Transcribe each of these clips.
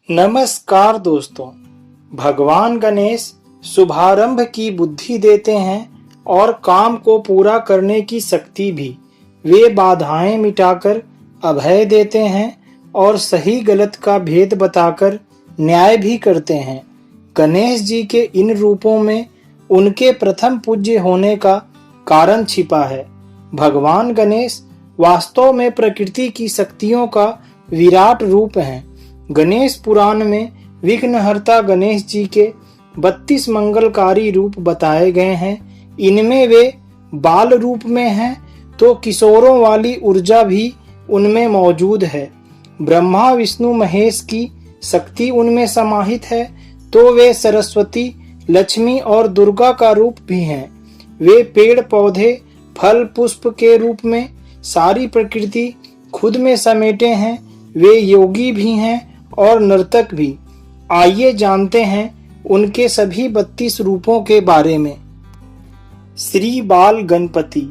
नमस्कार दोस्तों। भगवान गणेश शुभारंभ की बुद्धि देते हैं और काम को पूरा करने की शक्ति भी। वे बाधाएं मिटाकर अभय देते हैं और सही गलत का भेद बताकर न्याय भी करते हैं। गणेश जी के इन रूपों में उनके प्रथम पूज्य होने का कारण छिपा है। भगवान गणेश वास्तव में प्रकृति की शक्तियों का विराट रूप हैं। गणेश पुराण में विघ्नहर्ता गणेश जी के 32 मंगलकारी रूप बताए गए हैं। इनमें वे बाल रूप में हैं तो किशोरों वाली ऊर्जा भी उनमें मौजूद है। ब्रह्मा विष्णु महेश की शक्ति उनमें समाहित है तो वे सरस्वती, लक्ष्मी और दुर्गा का रूप भी हैं। वे पेड़ पौधे, फल पुष्प के रूप में सारी प्रकृति खुद में समेटे हैं। वे योगी भी हैं और नर्तक भी। आइए जानते हैं उनके सभी 32 रूपों के बारे में। श्री बाल गणपति,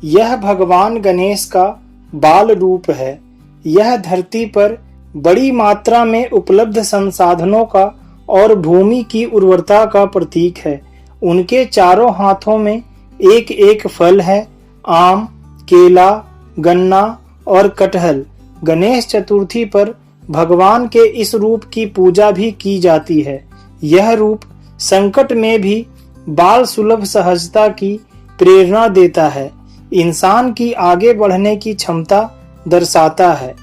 यह भगवान गणेश का बाल रूप है। यह धरती पर बड़ी मात्रा में उपलब्ध संसाधनों का और भूमि की उर्वरता का प्रतीक है। उनके चारों हाथों में एक एक फल है, आम, केला, गन्ना और कटहल। गणेश चतुर्थी पर भगवान के इस रूप की पूजा भी की जाती है। यह रूप संकट में भी बाल सुलभ सहजता की प्रेरणा देता है। इंसान की आगे बढ़ने की क्षमता दर्शाता है।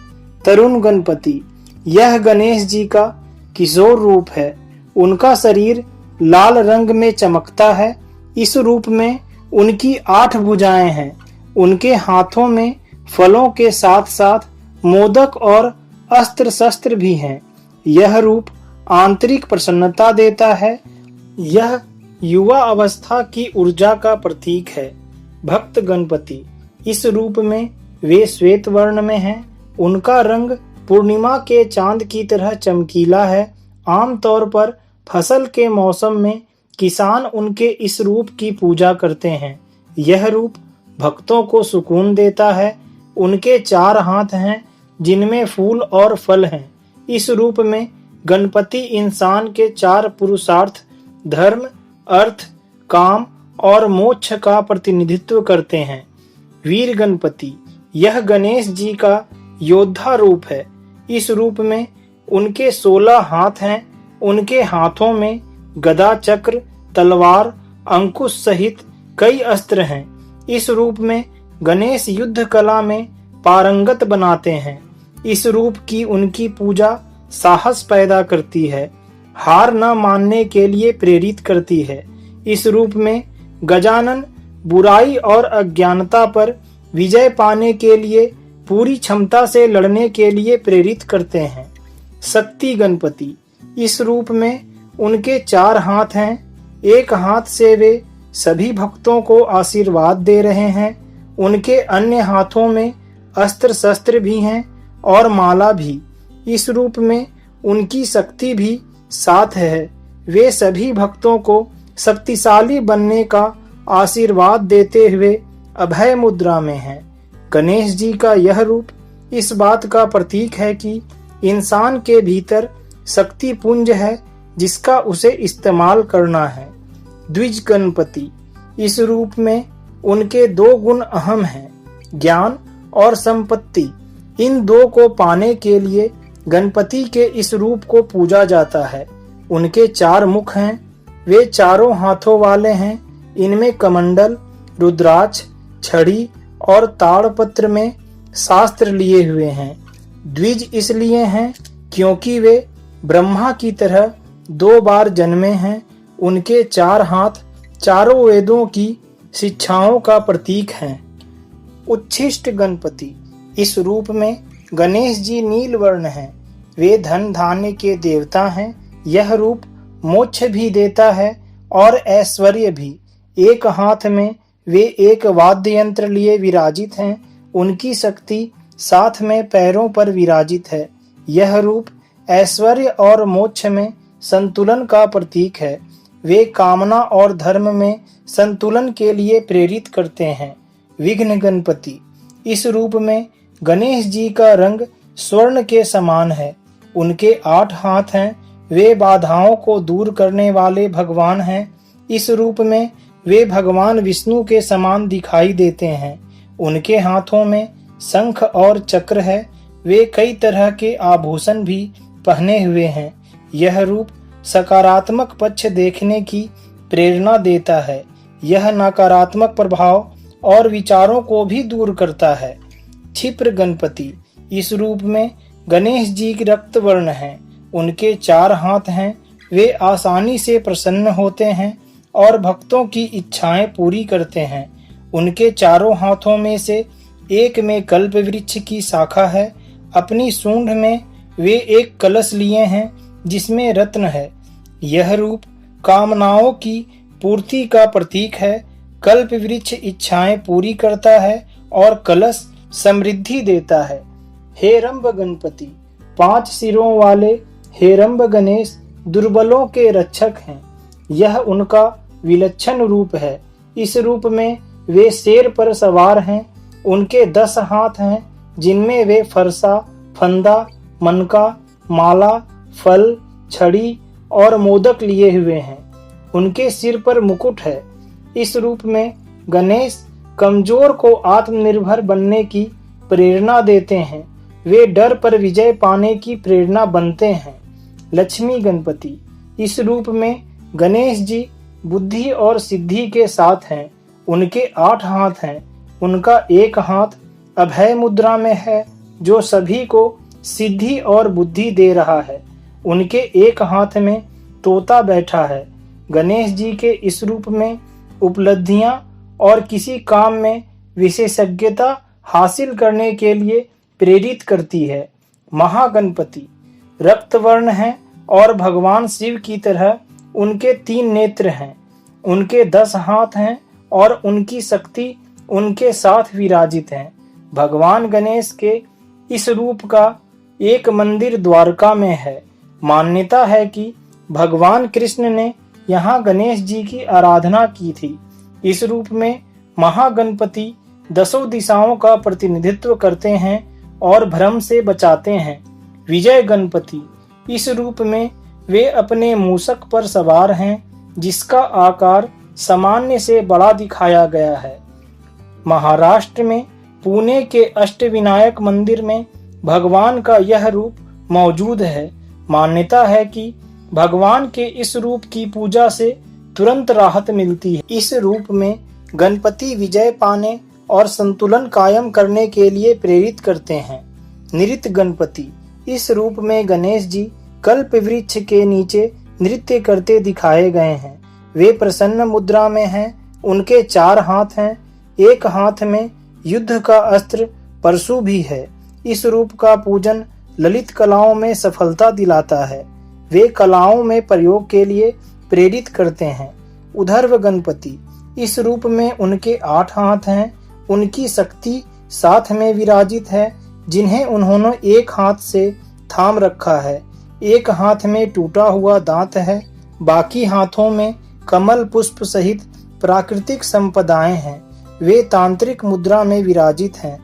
तरुण गणपति, यह गणेश जी का किशोर रूप है। उनका शरीर लाल रंग में चमकता है। इस रूप में उनकी 8 भुजाएं हैं। उनके हाथों में फलों के साथ साथ मोदक और अस्त्र शस्त्र भी हैं। यह रूप आंतरिक प्रसन्नता देता है। यह युवा अवस्था की ऊर्जा का प्रतीक है। भक्त गणपति, इस रूप में वे श्वेत वर्ण में हैं। उनका रंग पूर्णिमा के चांद की तरह चमकीला है। आमतौर पर फसल के मौसम में किसान उनके इस रूप की पूजा करते हैं। यह रूप भक्तों को सुकून देता है। उनके 4 हाथ हैं जिनमें फूल और फल हैं। इस रूप में गणपति इंसान के 4 पुरुषार्थ धर्म, अर्थ, काम और मोक्ष का प्रतिनिधित्व करते हैं। वीर गणपति, यह गणेश जी का योद्धा रूप है। इस रूप में उनके 16 हाथ हैं। उनके हाथों में गदा, चक्र, तलवार, अंकुश सहित कई अस्त्र हैं। इस रूप में गणेश युद्ध कला में पारंगत बनाते हैं। इस रूप की उनकी पूजा साहस पैदा करती है, हार न मानने के लिए प्रेरित करती है। इस रूप में गजानन बुराई और अज्ञानता पर विजय पाने के लिए पूरी क्षमता से लड़ने के लिए प्रेरित करते हैं। शक्ति गणपति, इस रूप में उनके 4 हाथ हैं। एक हाथ से वे सभी भक्तों को आशीर्वाद दे रहे हैं। उनके अन्य हाथों में अस्त्र शस्त्र भी हैं और माला भी। इस रूप में उनकी शक्ति भी साथ है। वे सभी भक्तों को शक्तिशाली बनने का आशीर्वाद देते हुए अभय मुद्रा में हैं। गणेश जी का यह रूप इस बात का प्रतीक है कि इंसान के भीतर शक्ति पुंज है जिसका उसे इस्तेमाल करना है। द्विज गणपति, इस रूप में उनके 2 गुण अहम हैं, ज्ञान और संपत्ति। इन 2 को पाने के लिए गणपति के इस रूप को पूजा जाता है। उनके 4 मुख हैं। वे चारों हाथों वाले हैं। इनमें कमंडल, रुद्राक्ष, छड़ी और ताड़पत्र में शास्त्र लिए हुए हैं। द्विज इसलिए हैं क्योंकि वे ब्रह्मा की तरह 2 बार जन्मे हैं। उनके 4 हाथ चारों वेदों की शिक्षाओं का प्रतीक हैं। उच्छिष्ट गणपति, इस रूप में गणेश जी नील वर्ण हैं। वे धन धान्य के देवता हैं। यह रूप मोक्ष भी देता है और ऐश्वर्य भी। एक हाथ में वे एक वाद्य यंत्र लिए विराजित हैं। उनकी शक्ति साथ में पैरों पर विराजित है। यह रूप ऐश्वर्य और मोक्ष में संतुलन का प्रतीक है। वे कामना और धर्म में संतुलन के लिए प्रेरित करते हैं। विघ्न गणपति, इस रूप में गणेश जी का रंग स्वर्ण के समान है। उनके 8 हाथ हैं। वे बाधाओं को दूर करने वाले भगवान हैं। इस रूप में वे भगवान विष्णु के समान दिखाई देते हैं। उनके हाथों में शंख और चक्र है। वे कई तरह के आभूषण भी पहने हुए हैं। यह रूप सकारात्मक पक्ष देखने की प्रेरणा देता है। यह नकारात्मक प्रभाव और विचारों को भी दूर करता है। क्षिप्र गणपति, इस रूप में गणेश जी रक्त वर्ण हैं। उनके 4 हाथ हैं। वे आसानी से प्रसन्न होते हैं और भक्तों की इच्छाएं पूरी करते हैं। उनके चारों हाथों में से एक में कल्प वृक्ष की शाखा है। अपनी सूंड में वे एक कलश लिए हैं जिसमें रत्न है। यह रूप कामनाओं की पूर्ति का प्रतीक है। कल्प वृक्ष इच्छाएं पूरी करता है और कलश समृद्धि देता है। हेरंब गणपति, 5 सिरों वाले हेरंब गणेश दुर्बलों के रक्षक हैं। यह उनका विलक्षण रूप है। इस रूप में वे शेर पर सवार हैं। उनके 10 हाथ हैं जिनमें वे फरसा, फंदा, मनका, माला, फल, छड़ी और मोदक लिए हुए हैं। उनके सिर पर मुकुट है। इस रूप में गणेश कमजोर को आत्मनिर्भर बनने की प्रेरणा देते हैं। वे डर पर विजय पाने की प्रेरणा बनते हैं। लक्ष्मी गणपति, इस रूप में गणेश जी बुद्धि और सिद्धि के साथ हैं। उनके 8 हाथ हैं। उनका एक हाथ अभय मुद्रा में है जो सभी को सिद्धि और बुद्धि दे रहा है। उनके एक हाथ में तोता बैठा है। गणेश जी के इस रूप में उपलब्धियां और किसी काम में विशेषज्ञता हासिल करने के लिए प्रेरित करती है। महागणपति रक्तवर्ण हैं और भगवान शिव की तरह उनके 3 नेत्र हैं। उनके 10 हाथ हैं और उनकी शक्ति उनके साथ विराजित है। भगवान गणेश के इस रूप का एक मंदिर द्वारका में है। मान्यता है कि भगवान कृष्ण ने यहाँ गणेश जी की आराधना की थी। इस रूप में महागणपति 10 दिशाओं का प्रतिनिधित्व करते हैं और भ्रम से बचाते हैं। विजय गणपति, इस रूप में वे अपने मूषक पर सवार हैं जिसका आकार सामान्य से बड़ा दिखाया गया है। महाराष्ट्र में पुणे के अष्टविनायक मंदिर में भगवान का यह रूप मौजूद है। मान्यता है कि भगवान के इस रूप की पूजा से तुरंत राहत मिलती है। इस रूप में गणपति विजय पाने और संतुलन कायम करने के लिए प्रेरित करते हैं। नृत्य गणपति, इस रूप में गणेश जी कल्प वृक्ष के नीचे नृत्य करते दिखाए गए हैं। वे प्रसन्न मुद्रा में हैं। उनके 4 हाथ हैं। एक हाथ में युद्ध का अस्त्र परशु भी है। इस रूप का पूजन ललित कलाओं में सफलता दिलाता है। वे कलाओं में प्रयोग के लिए प्रेरित करते हैं। उधर्व गणपति, इस रूप में उनके 8 हाथ हैं। उनकी शक्ति साथ में विराजित है जिन्हें उन्होंने एक हाथ से थाम रखा है। एक हाथ में टूटा हुआ दांत है। बाकी हाथों में कमल पुष्प सहित प्राकृतिक संपदाएं हैं। वे तांत्रिक मुद्रा में विराजित हैं।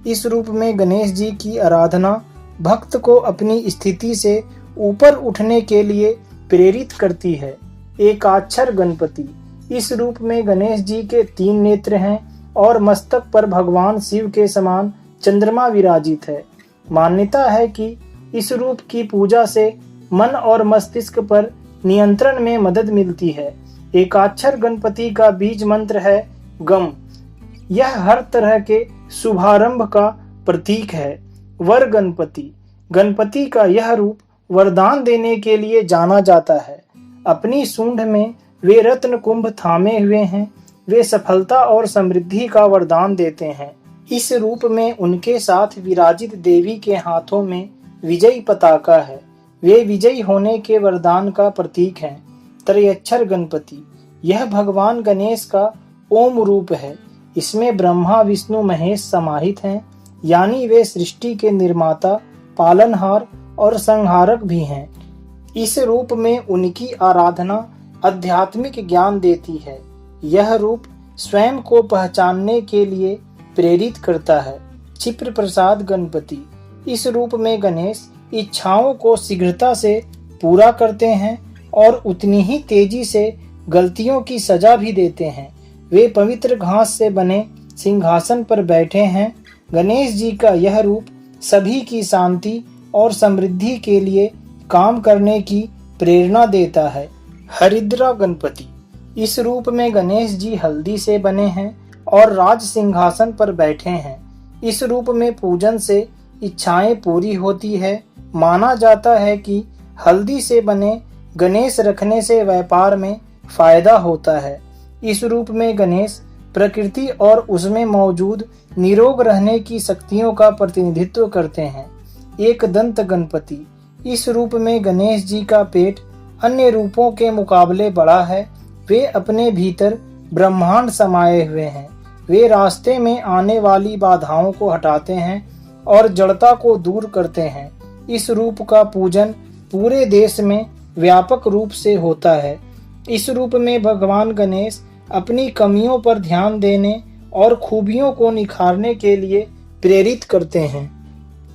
इस रूप में गणेश जी की आराधना भक्त को अपनी स्थिति से ऊपर उठने के लिए प्रेरित करती है। एकाक्षर गणपति, इस रूप में गणेश जी के 3 नेत्र हैं और मस्तक पर भगवान शिव के समान चंद्रमा विराजित है। मान्यता है कि इस रूप की पूजा से मन और मस्तिष्क पर नियंत्रण में मदद मिलती है। एकाक्षर गणपति का बीज मंत्र है गम। यह हर तरह के शुभारंभ का प्रतीक है। वर गणपति, गणपति का यह रूप वरदान देने के लिए जाना जाता है। अपनी सूंड में वे रत्न कुंभ थामे हुए हैं। वे सफलता और समृद्धि का वरदान देते हैं। इस रूप में उनके साथ विराजित देवी के हाथों में विजयी पताका है। वे विजयी होने के वरदान का प्रतीक हैं। त्रयक्षर गणपति, यह भगवान गणेश का ओम रूप है। इसमें ब्रह्मा विष्णु महेश समाहित हैं, यानी वे सृष्टि के निर्माता, पालनहार और संहारक भी हैं। इस रूप में उनकी आराधना आध्यात्मिक ज्ञान देती है। यह रूप स्वयं को पहचानने के लिए प्रेरित करता है। क्षिप्र प्रसाद गणपति, इस रूप में गणेश इच्छाओं को शीघ्रता से पूरा करते हैं और उतनी ही तेजी से गलतियों की सजा भी देते हैं। वे पवित्र घास से बने सिंहासन पर बैठे हैं। गणेश जी का यह रूप सभी की शांति और समृद्धि के लिए काम करने की प्रेरणा देता है। हरिद्रा गणपति, इस रूप में गणेश जी हल्दी से बने हैं और राज सिंहासन पर बैठे हैं। इस रूप में पूजन से इच्छाएं पूरी होती है। माना जाता है कि हल्दी से बने गणेश रखने से व्यापार में फायदा होता है। इस रूप में गणेश प्रकृति और उसमें मौजूद निरोग रहने की शक्तियों का प्रतिनिधित्व करते हैं। एक दंत गणपति, इस रूप में गणेश जी का पेट अन्य रूपों के मुकाबले बड़ा है। वे अपने भीतर ब्रह्मांड समाये हुए हैं। वे रास्ते में आने वाली बाधाओं को हटाते हैं और जड़ता को दूर करते हैं। इस रूप का पूजन पूरे देश में व्यापक रूप से होता है। इस रूप में भगवान गणेश अपनी कमियों पर ध्यान देने और खूबियों को निखारने के लिए प्रेरित करते हैं।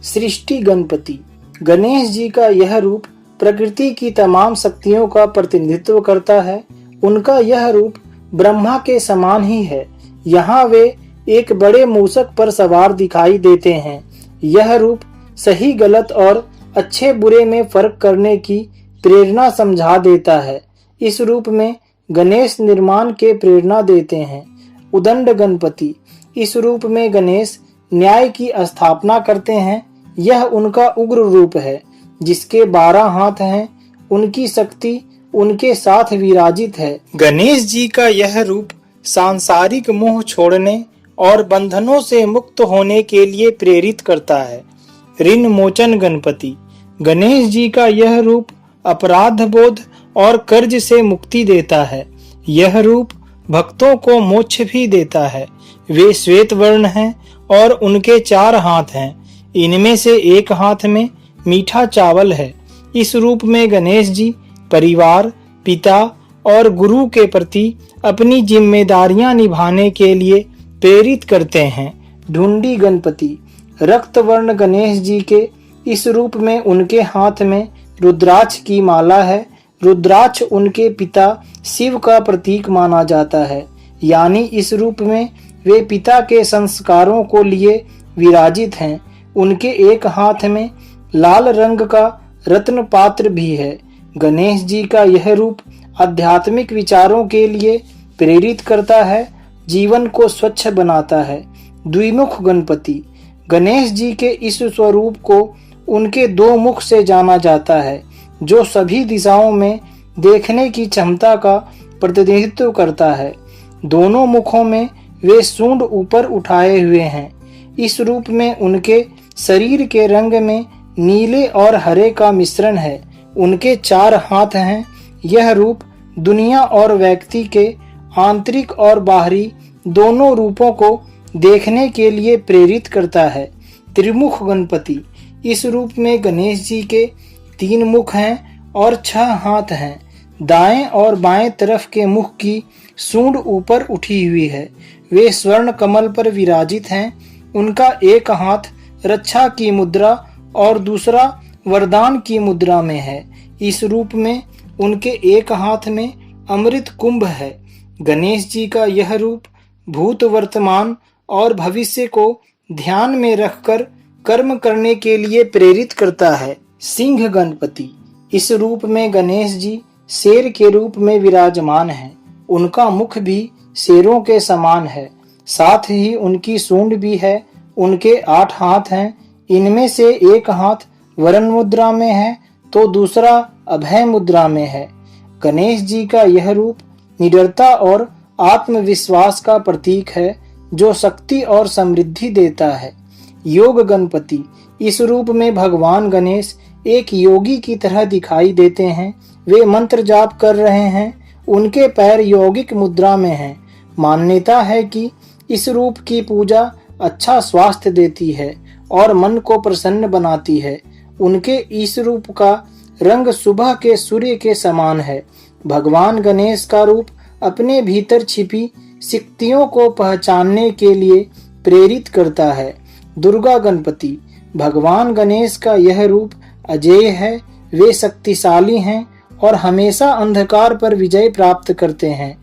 सृष्टि गणपति, गणेश जी का यह रूप प्रकृति की तमाम शक्तियों का प्रतिनिधित्व करता है। उनका यह रूप ब्रह्मा के समान ही है। यहाँ वे एक बड़े मूषक पर सवार दिखाई देते हैं। यह रूप सही गलत और अच्छे बुरे में फर्क करने की प्रेरणा समझा देता है। इस रूप में गणेश निर्माण के प्रेरणा देते हैं। उदंड गणपति, इस रूप में गणेश न्याय की स्थापना करते हैं। यह उनका उग्र रूप है जिसके 12 हाथ हैं। उनकी शक्ति उनके साथ विराजित है। गणेश जी का यह रूप सांसारिक मोह छोड़ने और बंधनों से मुक्त होने के लिए प्रेरित करता है। ऋण मोचन गणपति, गणेश जी का यह रूप अपराध बोध और कर्ज से मुक्ति देता है। यह रूप भक्तों को मोक्ष भी देता है। वे श्वेत वर्ण हैं और उनके 4 हाथ हैं। इनमें से एक हाथ में मीठा चावल है। इस रूप में गणेश जी परिवार, पिता और गुरु के प्रति अपनी जिम्मेदारियां निभाने के लिए प्रेरित करते हैं। ढूंढी गणपति, रक्त वर्ण गणेश जी के इस रूप में उनके हाथ में रुद्राक्ष की माला है। रुद्राक्ष उनके पिता शिव का प्रतीक माना जाता है। यानी इस रूप में वे पिता के संस्कारों को लिए विराजित हैं। उनके एक हाथ में लाल रंग का रत्न पात्र भी है। गणेश जी का यह रूप आध्यात्मिक विचारों के लिए प्रेरित करता है, जीवन को स्वच्छ बनाता है। द्विमुख गणपति, गणेश जी के इस स्वरूप को उनके 2 मुख से जाना जाता है जो सभी दिशाओं में देखने की क्षमता का प्रतिनिधित्व करता है। दोनों मुखों में वे सूंड ऊपर उठाए हुए हैं। इस रूप में उनके शरीर के रंग में नीले और हरे का मिश्रण है। उनके 4 हाथ हैं। यह रूप दुनिया और व्यक्ति के आंतरिक और बाहरी दोनों रूपों को देखने के लिए प्रेरित करता है। त्रिमुख गणपति, इस रूप में गणेश जी के 3 मुख हैं और 6 हाथ हैं। दाएं और बाएं तरफ के मुख की सूंड ऊपर उठी हुई है। वे स्वर्ण कमल पर विराजित हैं। उनका एक हाथ रक्षा की मुद्रा और दूसरा वरदान की मुद्रा में है। इस रूप में उनके एक हाथ में अमृत कुंभ है। गणेश जी का यह रूप भूत, वर्तमान और भविष्य को ध्यान में रखकर कर्म करने के लिए प्रेरित करता है। सिंह गणपति, इस रूप में गणेश जी शेर के रूप में विराजमान हैं। उनका मुख भी शेरों के समान है, साथ ही उनकी सूंड भी है। उनके 8 हाथ हैं। इनमें से एक हाथ वरण मुद्रा में है तो दूसरा अभय मुद्रा में है। गणेश जी का यह रूप निडरता और आत्मविश्वास का प्रतीक है जो शक्ति और समृद्धि देता है। योग गणपति, इस रूप में भगवान गणेश एक योगी की तरह दिखाई देते हैं। वे मंत्र जाप कर रहे हैं। उनके पैर यौगिक मुद्रा में हैं। मान्यता है कि इस रूप की पूजा अच्छा स्वास्थ्य देती है और मन को प्रसन्न बनाती है। उनके इस रूप का रंग सुबह के सूर्य के समान है। भगवान गणेश का रूप अपने भीतर छिपी शक्तियों को पहचानने के लिए प्रेरित करता है। दुर्गा गणपति, भगवान गणेश का यह रूप अजेय है, वे शक्तिशाली हैं और हमेशा अंधकार पर विजय प्राप्त करते हैं।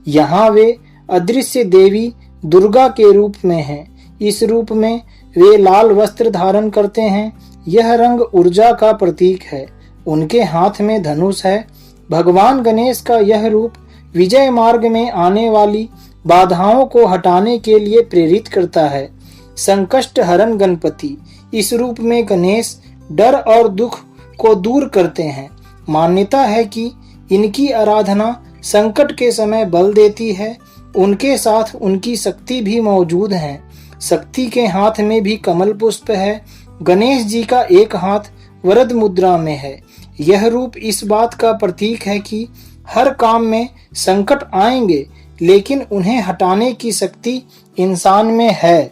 यहाँ वे अदृश्य देवी दुर्गा के रूप में हैं। इस रूप में वे लाल वस्त्र धारण करते हैं। यह रंग ऊर्जा का प्रतीक है। उनके हाथ में धनुष है। भगवान गणेश का यह रूप विजय मार्ग में आने वाली बाधाओं को हटाने के लिए प्रेरित करता है। संकष्ट हरण गणपति, इस रूप में गणेश डर और दुख को दूर करते हैं। मान्यता है कि इनकी आराधना संकट के समय बल देती है। उनके साथ उनकी शक्ति भी मौजूद है। शक्ति के हाथ में भी कमल पुष्प है। गणेश जी का एक हाथ वरद मुद्रा में है। यह रूप इस बात का प्रतीक है कि हर काम में संकट आएंगे, लेकिन उन्हें हटाने की शक्ति इंसान में है।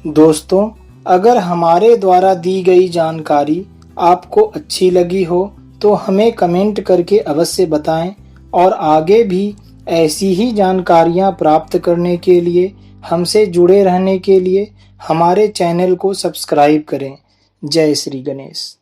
दोस्तों, अगर हमारे द्वारा दी गई जानकारी आपको अच्छी लगी हो तो हमें कमेंट करके अवश्य बताएं और आगे भी ऐसी ही जानकारियां प्राप्त करने के लिए, हमसे जुड़े रहने के लिए हमारे चैनल को सब्सक्राइब करें। जय श्री गणेश।